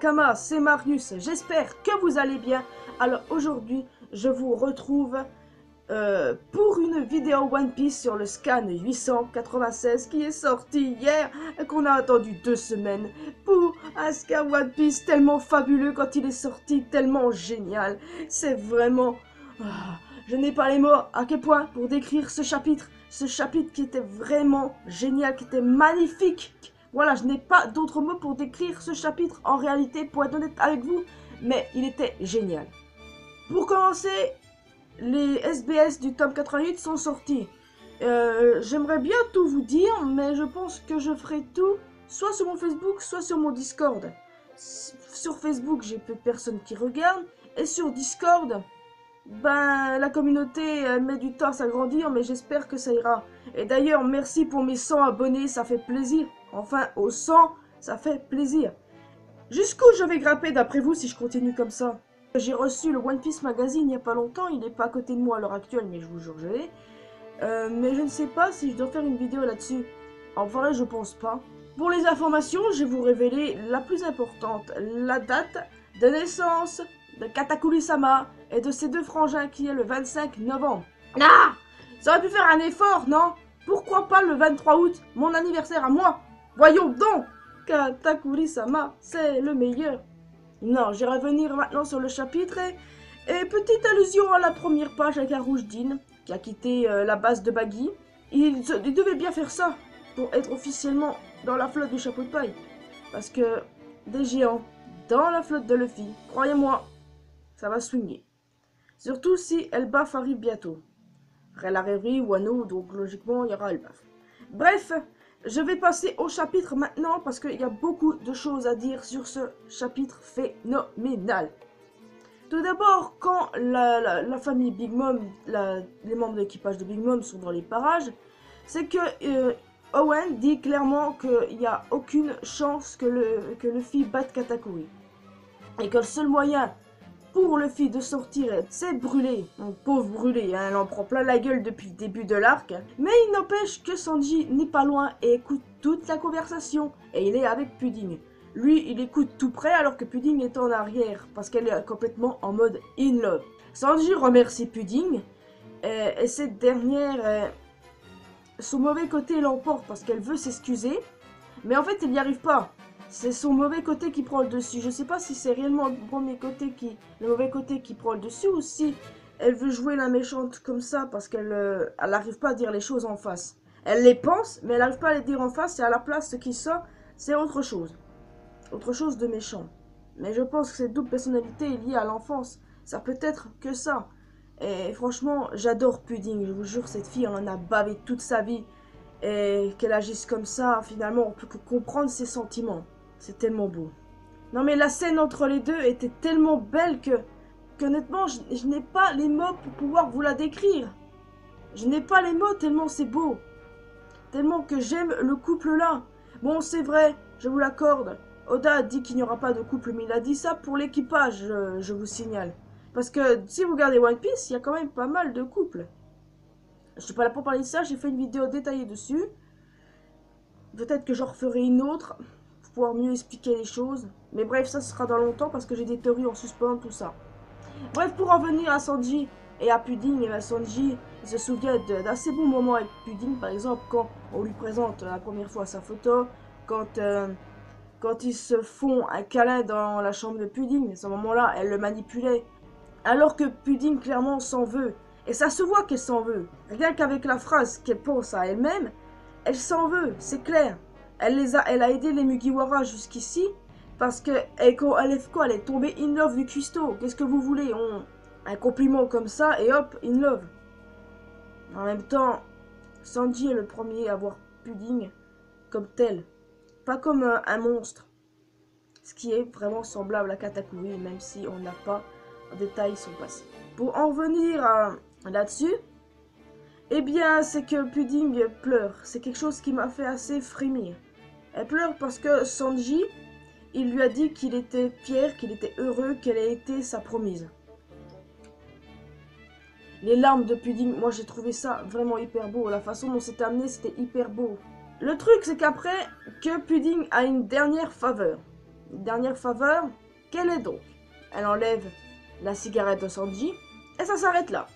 Nakama, c'est Marius, j'espère que vous allez bien. Alors aujourd'hui, je vous retrouve pour une vidéo One Piece sur le scan 896 qui est sorti hier et qu'on a attendu 2 semaines pour un scan One Piece tellement fabuleux quand il est sorti, tellement génial. C'est vraiment... je n'ai pas les mots à quel point pour décrire ce chapitre qui était vraiment génial, qui était magnifique. Voilà, je n'ai pas d'autres mots pour décrire ce chapitre en réalité, pour être honnête avec vous, mais il était génial. Pour commencer, les SBS du tome 88 sont sortis. J'aimerais bien tout vous dire, mais je pense que je ferai tout, soit sur mon Facebook, soit sur mon Discord. Sur Facebook, j'ai peu de personnes qui regardent, et sur Discord, ben, la communauté met du temps à s'agrandir, mais j'espère que ça ira. Et d'ailleurs, merci pour mes 100 abonnés, ça fait plaisir. Enfin, aux 100, ça fait plaisir. Jusqu'où je vais grimper d'après vous si je continue comme ça? J'ai reçu le One Piece Magazine il n'y a pas longtemps, il n'est pas à côté de moi à l'heure actuelle, mais je vous jure je l'ai. Mais je ne sais pas si je dois faire une vidéo là-dessus. En vrai, je pense pas. Pour les informations, je vais vous révéler la plus importante, la date de naissance de Katakuri-sama et de ses deux frangins qui est le 25 novembre. Ah! Ça aurait pu faire un effort, non? Pourquoi pas le 23 août, mon anniversaire à moi? Voyons donc! Katakuri-sama, c'est le meilleur. Non, je vais revenir maintenant sur le chapitre et petite allusion à la première page avec un Rouge Dean qui a quitté la base de Baggy. Il devait bien faire ça pour être officiellement dans la flotte du chapeau de paille. Parce que des géants dans la flotte de Luffy, croyez-moi, ça va swinguer. Surtout si Elbaf arrive bientôt. Après la rêverie, Wano, donc logiquement il y aura Elbaf. Bref, je vais passer au chapitre maintenant parce qu'il y a beaucoup de choses à dire sur ce chapitre phénoménal. Tout d'abord, quand la famille Big Mom, les membres de l'équipage de Big Mom sont dans les parages, c'est que Owen dit clairement qu'il n'y a aucune chance que Luffy batte Katakuri. Et que le seul moyen pour Luffy de sortir, c'est brûler. Donc, pauvre brûlé, hein, elle en prend plein la gueule depuis le début de l'arc. Mais il n'empêche que Sanji n'est pas loin et écoute toute la conversation. Et il est avec Pudding. Lui, il écoute tout près alors que Pudding est en arrière. Parce qu'elle est complètement en mode in love. Sanji remercie Pudding. Et cette dernière, son mauvais côté l'emporte parce qu'elle veut s'excuser. Mais en fait, elle n'y arrive pas. C'est son mauvais côté qui prend le dessus. Je sais pas si c'est réellement le mauvais côté qui prend le dessus ou si elle veut jouer la méchante comme ça parce qu'elle n'arrive pas à dire les choses en face. Elle les pense, mais elle n'arrive pas à les dire en face et à la place, ce qui sort, c'est autre chose. Autre chose de méchant. Mais je pense que cette double personnalité est liée à l'enfance. Ça peut être que ça. Et franchement, j'adore Pudding. Je vous jure, cette fille, elle en a bavé toute sa vie. Et qu'elle agisse comme ça, finalement, on peut que comprendre ses sentiments. C'est tellement beau. Non mais la scène entre les deux était tellement belle honnêtement, je n'ai pas les mots pour pouvoir vous la décrire. Je n'ai pas les mots tellement c'est beau. Tellement que j'aime le couple là. Bon, c'est vrai, je vous l'accorde. Oda a dit qu'il n'y aura pas de couple, mais il a dit ça pour l'équipage, je vous signale. Parce que si vous regardez One Piece, il y a quand même pas mal de couples. Je suis pas là pour parler de ça, j'ai fait une vidéo détaillée dessus. Peut-être que j'en referai une autre pour pouvoir mieux expliquer les choses. Mais bref, ça sera dans longtemps parce que j'ai des théories en suspens, tout ça. Bref, pour en venir à Sanji et à Pudding, et bien Sanji se souvient d'assez bons moments avec Pudding. Par exemple, quand on lui présente la première fois sa photo, quand ils se font un câlin dans la chambre de Pudding. À ce moment-là, elle le manipulait. Alors que Pudding, clairement, s'en veut. Et ça se voit qu'elle s'en veut. Rien qu'avec la phrase qu'elle pense à elle-même, elle s'en veut, c'est clair. Elle a aidé les Mugiwara jusqu'ici parce que elle est tombée in love du cuistot. Qu'est-ce que vous voulez? Un compliment comme ça et hop, in love. En même temps, Sanji est le premier à voir Pudding comme tel, pas comme un monstre. Ce qui est vraiment semblable à Katakuri, même si on n'a pas en détail son passé. Pour en venir là-dessus, eh bien, c'est que Pudding pleure. C'est quelque chose qui m'a fait assez frémir. Elle pleure parce que Sanji, il lui a dit qu'il était fier, qu'il était heureux, qu'elle ait été sa promise. Les larmes de Pudding, moi j'ai trouvé ça vraiment hyper beau. La façon dont c'était amené, c'était hyper beau. Le truc, c'est qu'après, que Pudding a une dernière faveur. dernière faveur, quelle est donc? Elle enlève la cigarette de Sanji et ça s'arrête là.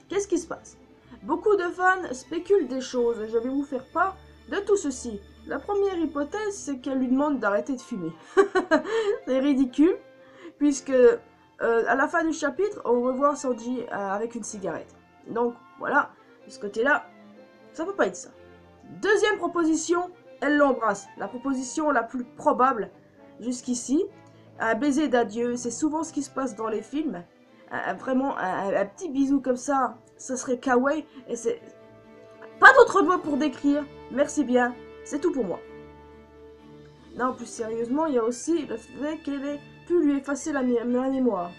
Qu'est-ce qui se passe? Beaucoup de fans spéculent des choses et je vais vous faire part de tout ceci. La première hypothèse, c'est qu'elle lui demande d'arrêter de fumer. C'est ridicule, puisque à la fin du chapitre, on revoit Sanji avec une cigarette. Donc voilà, de ce côté-là, ça peut pas être ça. Deuxième proposition, elle l'embrasse. La proposition la plus probable jusqu'ici. Un baiser d'adieu, c'est souvent ce qui se passe dans les films. Vraiment, un petit bisou comme ça, ça serait kawaii. Et c'est pas d'autre mot pour décrire. Merci bien, c'est tout pour moi. Non, plus sérieusement, il y a aussi le fait qu'elle ait pu lui effacer la mémoire.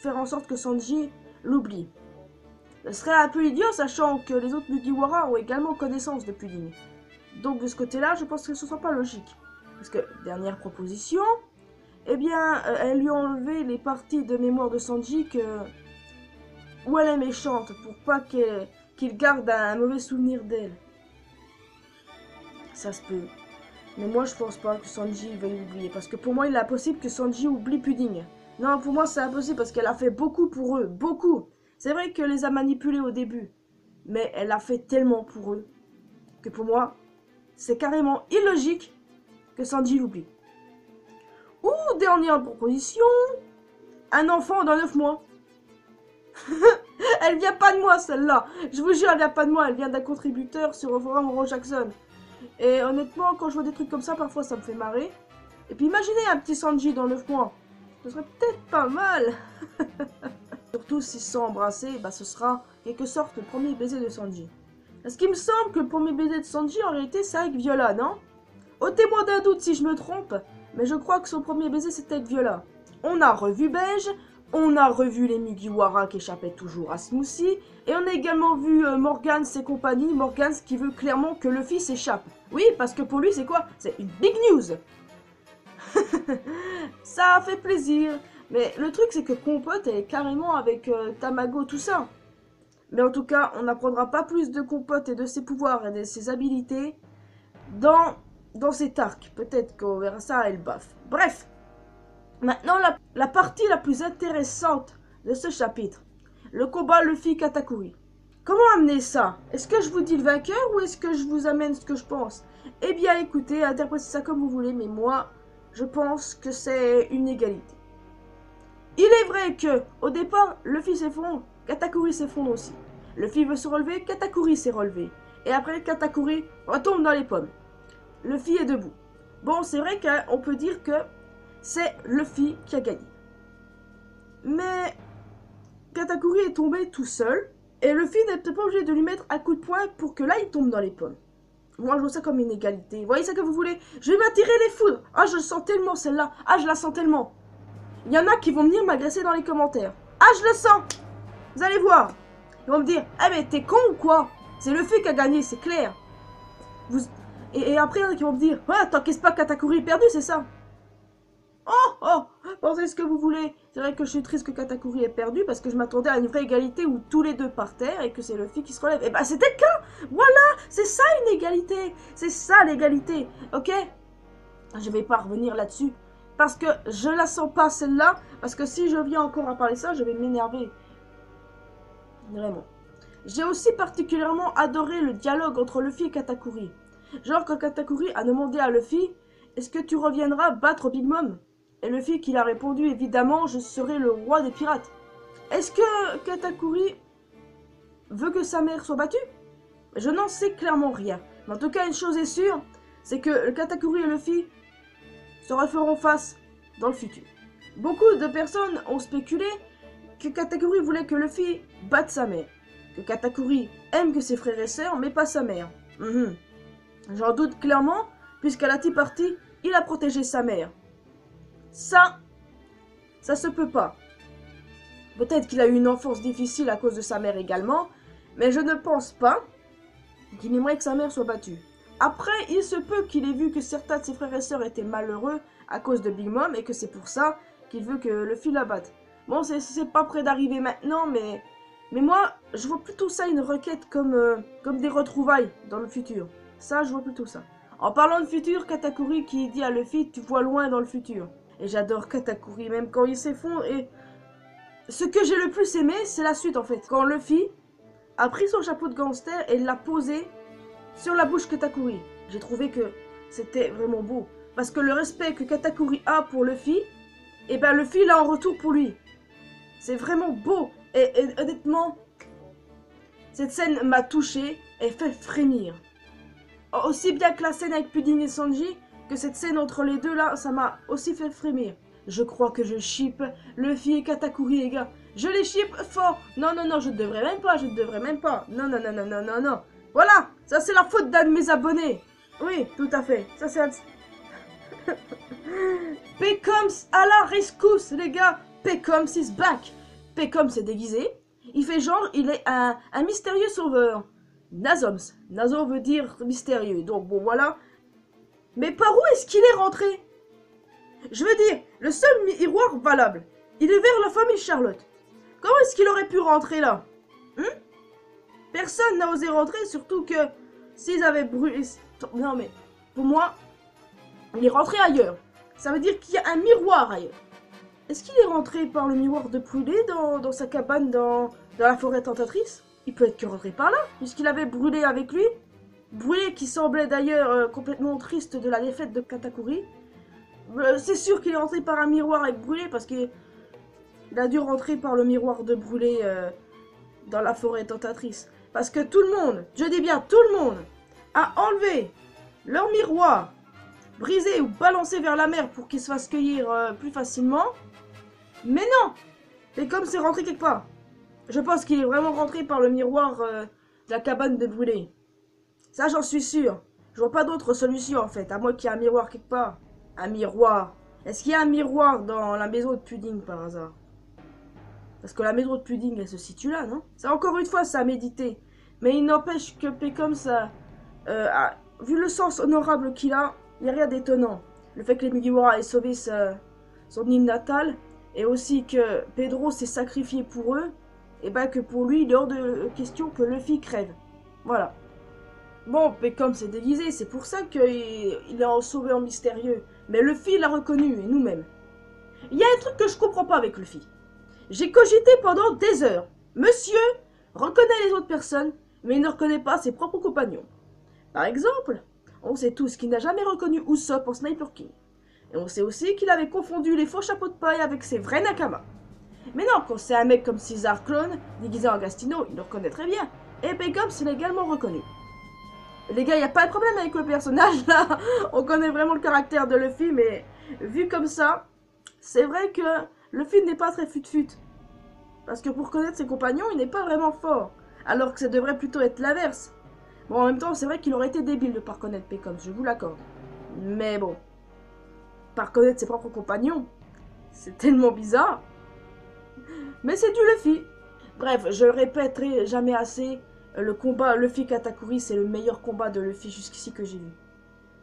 Faire en sorte que Sanji l'oublie. Ce serait un peu idiot, sachant que les autres Mugiwara ont également connaissance de Pudding. Donc de ce côté-là, je pense que ce ne soit pas logique. Parce que, dernière proposition, eh bien, elle lui a enlevé les parties de mémoire de Sanji où elle est méchante, pour pas qu'il garde un mauvais souvenir d'elle. Ça se peut. Mais moi, je pense pas que Sanji veuille l'oublier. Parce que pour moi, il est impossible que Sanji oublie Pudding. Non, pour moi, c'est impossible parce qu'elle a fait beaucoup pour eux. Beaucoup. C'est vrai qu'elle les a manipulés au début. Mais elle a fait tellement pour eux que pour moi, c'est carrément illogique que Sanji l'oublie. Ou, dernière proposition, un enfant dans 9 mois. Elle vient pas de moi, celle-là. Je vous jure, elle vient pas de moi. Elle vient d'un contributeur sur le forum Ron Jackson. Et honnêtement, quand je vois des trucs comme ça, parfois ça me fait marrer. Et puis imaginez un petit Sanji dans 9 mois. Ce serait peut-être pas mal. Surtout s'ils sont embrassés, bah, ce sera quelque sorte le premier baiser de Sanji. Est-ce qu'il me semble que le premier baiser de Sanji, en réalité, c'est avec Viola, non? Ôtez-moi d'un doute si je me trompe, mais je crois que son premier baiser, c'était avec Viola. On a revu Beige, on a revu les Mugiwara qui échappaient toujours à Smoothie, et on a également vu Morgane et compagnie, Morgane qui veut clairement que Luffy s'échappe. Oui, parce que pour lui, c'est quoi? C'est une big news. Ça fait plaisir. Mais le truc, c'est que Compote, elle est carrément avec Tamago, tout ça. Mais en tout cas, on n'apprendra pas plus de Compote et de ses pouvoirs et de ses habilités dans cet arc. Peut-être qu'on verra ça à Elbaf. Bref. Maintenant, la partie la plus intéressante de ce chapitre. Le combat Luffy-Katakuri. Comment amener ça? Est-ce que je vous dis le vainqueur ou est-ce que je vous amène ce que je pense? Eh bien, écoutez, interprétez ça comme vous voulez, mais moi, je pense que c'est une égalité. Il est vrai que, au départ, Luffy s'effondre, Katakuri s'effondre aussi. Luffy veut se relever, Katakuri s'est relevé. Et après, Katakuri retombe dans les pommes. Luffy est debout. Bon, c'est vrai qu'on peut dire que c'est Luffy qui a gagné. Mais Katakuri est tombé tout seul. Et Luffy n'est peut-être pas obligé de lui mettre un coup de poing pour que là, il tombe dans les pommes. Moi, je vois ça comme une égalité. Vous voyez ça que vous voulez? Je vais m'attirer les foudres. Ah, je le sens tellement, celle-là. Ah, je la sens tellement. Il y en a qui vont venir m'agresser dans les commentaires. Ah, je le sens. Vous allez voir. Ils vont me dire, eh mais t'es con ou quoi? C'est Luffy qui a gagné, c'est clair. Et après, il y en a qui vont me dire, ouais, t'encaisses pas Katakuri est perdu, c'est ça? Oh, pensez ce que vous voulez. C'est vrai que je suis triste que Katakuri ait perdu parce que je m'attendais à une vraie égalité où tous les deux par terre et que c'est Luffy qui se relève. Et bah c'était le cas. Voilà, c'est ça une égalité. C'est ça l'égalité, ok? Je vais pas revenir là-dessus parce que je la sens pas celle-là. Parce que si je viens encore à parler ça, je vais m'énerver. Vraiment. J'ai aussi particulièrement adoré le dialogue entre Luffy et Katakuri. Genre quand Katakuri a demandé à Luffy, est-ce que tu reviendras battre Big Mom? Et Luffy qui a répondu, évidemment, je serai le roi des pirates. Est-ce que Katakuri veut que sa mère soit battue? Je n'en sais clairement rien. Mais en tout cas, une chose est sûre, c'est que Katakuri et Luffy se referont face dans le futur. Beaucoup de personnes ont spéculé que Katakuri voulait que Luffy batte sa mère. Que Katakuri aime que ses frères et sœurs, mais pas sa mère. J'en doute clairement, puisqu'à la Tea Party, il a protégé sa mère. Ça se peut pas. Peut-être qu'il a eu une enfance difficile à cause de sa mère également, mais je ne pense pas qu'il aimerait que sa mère soit battue. Après, il se peut qu'il ait vu que certains de ses frères et sœurs étaient malheureux à cause de Big Mom et que c'est pour ça qu'il veut que Luffy la batte. Bon, c'est pas près d'arriver maintenant, mais moi, je vois plutôt ça une requête comme des retrouvailles dans le futur. Ça, je vois plutôt ça. En parlant de futur, Katakuri qui dit à Luffy, tu vois loin dans le futur. Et j'adore Katakuri, même quand il s'effondre. Et ce que j'ai le plus aimé, c'est la suite en fait. Quand Luffy a pris son chapeau de gangster et l'a posé sur la bouche Katakuri. J'ai trouvé que c'était vraiment beau. Parce que le respect que Katakuri a pour Luffy, et ben Luffy l'a en retour pour lui. C'est vraiment beau. Et honnêtement, cette scène m'a touché et fait frémir. Aussi bien que la scène avec Pudding et Sanji, que cette scène entre les deux là, ça m'a aussi fait frémir. Je crois que je ship Luffy et Katakuri, les gars. Je les ship fort. Non, non, non, je ne devrais même pas, je ne devrais même pas. Non, non, non, non, non, non, non. Voilà, ça c'est la faute d'un de mes abonnés. Oui, tout à fait. Ça c'est un... Pecoms à la rescousse, les gars. Pecoms is back. Pecoms est déguisé. Il fait genre, il est un mystérieux sauveur. Nazoms. Nazo veut dire mystérieux. Donc bon, voilà. Mais par où est-ce qu'il est rentré? Je veux dire, le seul miroir valable, il est vers la famille Charlotte. Comment est-ce qu'il aurait pu rentrer là? Personne n'a osé rentrer, surtout que s'ils avaient brûlé... Non mais, pour moi, il est rentré ailleurs. Ça veut dire qu'il y a un miroir ailleurs. Est-ce qu'il est rentré par le miroir de Brûlé dans sa cabane dans la forêt tentatrice? Il peut être que rentré par là, puisqu'il avait Brûlé avec lui. Brûlé qui semblait d'ailleurs complètement triste de la défaite de Katakuri. C'est sûr qu'il est rentré par un miroir avec Brûlé, parce qu'il a dû rentrer par le miroir de Brûlé dans la forêt tentatrice. Parce que tout le monde, je dis bien tout le monde, a enlevé leur miroir, brisé ou balancé vers la mer pour qu'il se fasse cueillir plus facilement. Mais non! Mais comme c'est rentré quelque part. Je pense qu'il est vraiment rentré par le miroir de la cabane de Brûlé. Ça, j'en suis sûr. Je vois pas d'autre solution en fait, à moins qu'il y ait un miroir quelque part. Un miroir. Est-ce qu'il y a un miroir dans la maison de Pudding par hasard? Parce que la maison de Pudding, elle se situe là, non? Ça, encore une fois, ça a médité. Mais il n'empêche que Pecom, ça... vu le sens honorable qu'il a, il n'y a rien d'étonnant. Le fait que les Mugiwara aient sauvé son île natale, et aussi que Pedro s'est sacrifié pour eux, et ben que pour lui, il est hors de question que Luffy crève. Voilà. Bon, Pecom s'est déguisé, c'est pour ça qu'il l'a sauvé en mystérieux. Mais Luffy l'a reconnu, et nous-mêmes. Il y a un truc que je comprends pas avec Luffy. J'ai cogité pendant des heures. Monsieur reconnaît les autres personnes, mais il ne reconnaît pas ses propres compagnons. Par exemple, on sait tous qu'il n'a jamais reconnu Usopp en Sniper King. Et on sait aussi qu'il avait confondu les faux chapeaux de paille avec ses vrais Nakama. Mais non, quand c'est un mec comme Caesar Clone, déguisé en Gastino, il le reconnaît très bien. Et Pecom s'est également reconnu. Les gars, il n'y a pas de problème avec le personnage, là. On connaît vraiment le caractère de Luffy, mais vu comme ça, c'est vrai que Luffy n'est pas très fut-fut. Parce que pour connaître ses compagnons, il n'est pas vraiment fort. Alors que ça devrait plutôt être l'inverse. Bon, en même temps, c'est vrai qu'il aurait été débile de ne pas reconnaître Pecom, je vous l'accorde. Mais bon, pas reconnaître ses propres compagnons, c'est tellement bizarre. Mais c'est du Luffy. Bref, je le répéterai jamais assez. Le combat Luffy-Katakuri, c'est le meilleur combat de Luffy jusqu'ici que j'ai vu.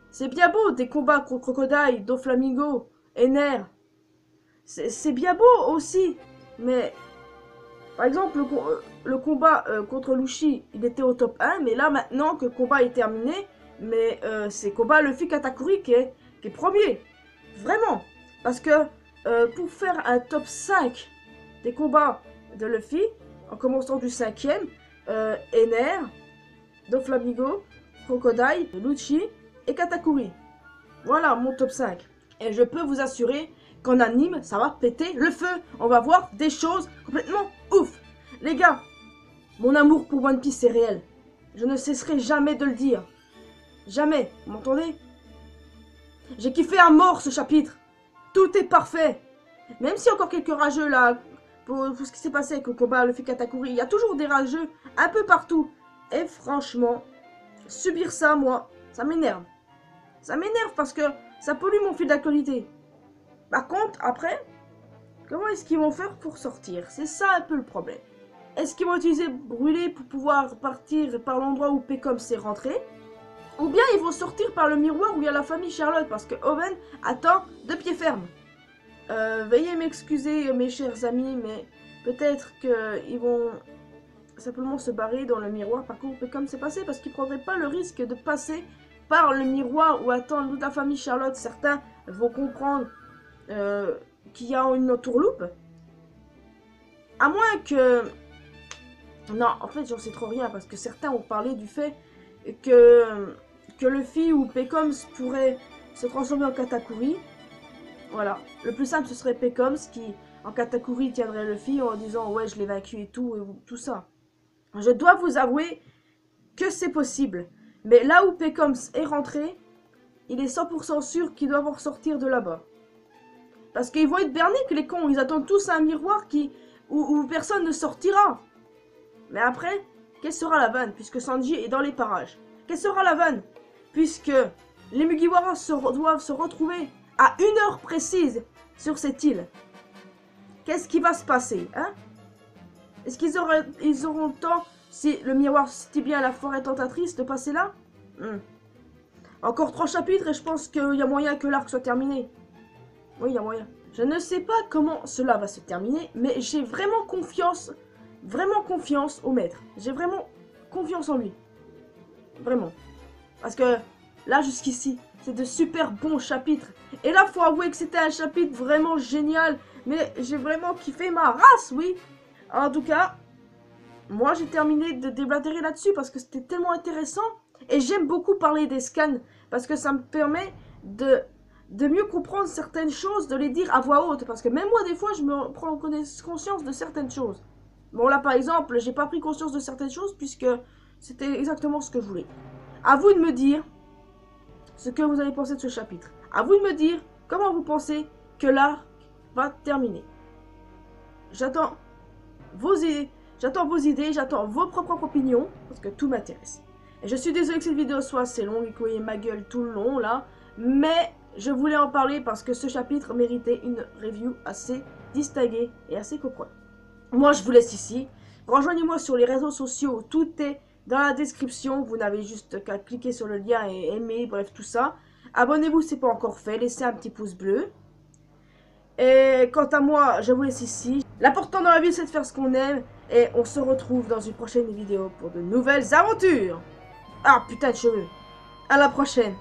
C'est bien beau, des combats contre Crocodile, Doflamingo, Ener. C'est bien beau aussi. Mais, par exemple, le combat contre Luffy, il était au top 1. Mais là, maintenant que le combat est terminé, mais c'est combat Luffy-Katakuri qui est premier. Vraiment. Parce que pour faire un top 5 des combats de Luffy, en commençant du 5e, Ener, Doflamingo, Crocodile, Lucci et Katakuri. Voilà mon top 5. Et je peux vous assurer qu'en anime, ça va péter le feu. On va voir des choses complètement ouf. Les gars, mon amour pour One Piece est réel. Je ne cesserai jamais de le dire. Jamais, vous m'entendez? J'ai kiffé à mort ce chapitre. Tout est parfait. Même si encore quelques rageux là, pour ce qui s'est passé avec le combat Luffy Katakuri, il y a toujours des rageux un peu partout. Et franchement, subir ça, moi, ça m'énerve. Ça m'énerve parce que ça pollue mon fil d'actualité. Par contre, après, comment est-ce qu'ils vont faire pour sortir? C'est ça un peu le problème. Est-ce qu'ils vont utiliser Brûlé pour pouvoir partir par l'endroit où Pecom s'est rentré? Ou bien ils vont sortir par le miroir où il y a la famille Charlotte parce que Owen attend de pied ferme. Veuillez m'excuser mes chers amis, mais peut-être qu'ils vont simplement se barrer dans le miroir par contre comme c'est passé parce qu'ils ne prendraient pas le risque de passer par le miroir où attend toute la famille Charlotte. Certains vont comprendre qui a une entourloupe. À moins que... Non, en fait, j'en sais trop rien, parce que certains ont parlé du fait que Luffy ou Pecoms pourrait se transformer en Katakuri. Voilà. Le plus simple, ce serait Pecoms qui, en Katakuri, tiendrait Luffy en disant « Ouais, je l'ai vaincu et tout ça. » Je dois vous avouer que c'est possible. Mais là où Pecoms est rentré, il est 100% sûr qu'ils doivent en ressortir de là-bas. Parce qu'ils vont être berniques, les cons. Ils attendent tous un miroir où personne ne sortira. Mais après, quelle sera la vanne, puisque Sanji est dans les parages? Quelle sera la vanne, puisque les Mugiwara doivent se retrouver à 1 heure précise sur cette île? Qu'est-ce qui va se passer, hein? Est-ce qu'ils auront le temps, si le miroir se bien la forêt tentatrice, de passer là? Encore 3 chapitres et je pense qu'il y a moyen que l'arc soit terminé. Oui, il y a moyen. Je ne sais pas comment cela va se terminer, mais j'ai vraiment confiance au maître. J'ai vraiment confiance en lui. Vraiment. Parce que là, jusqu'ici, c'est de super bons chapitres. Et là, faut avouer que c'était un chapitre vraiment génial. Mais j'ai vraiment kiffé ma race, oui. En tout cas, moi, j'ai terminé de déblatérer là-dessus parce que c'était tellement intéressant. Et j'aime beaucoup parler des scans parce que ça me permet de mieux comprendre certaines choses, de les dire à voix haute. Parce que même moi, des fois, je me prends conscience de certaines choses. Bon, là, par exemple, j'ai pas pris conscience de certaines choses puisque c'était exactement ce que je voulais. À vous de me dire ce que vous avez pensé de ce chapitre. À vous de me dire comment vous pensez que l'arc va terminer. J'attends vos idées, j'attends vos propres opinions parce que tout m'intéresse. Et je suis désolée que cette vidéo soit assez longue et que vous voyez ma gueule tout le long là, mais je voulais en parler parce que ce chapitre méritait une review assez distinguée et assez comprenante. Moi, je vous laisse ici. Rejoignez-moi sur les réseaux sociaux. Tout est dans la description. Vous n'avez juste qu'à cliquer sur le lien et aimer. Bref, tout ça. Abonnez-vous si ce n'est pas encore fait. Laissez un petit pouce bleu. Et quant à moi, je vous laisse ici. L'important dans la vie, c'est de faire ce qu'on aime. Et on se retrouve dans une prochaine vidéo pour de nouvelles aventures. Ah, putain de cheveux. À la prochaine.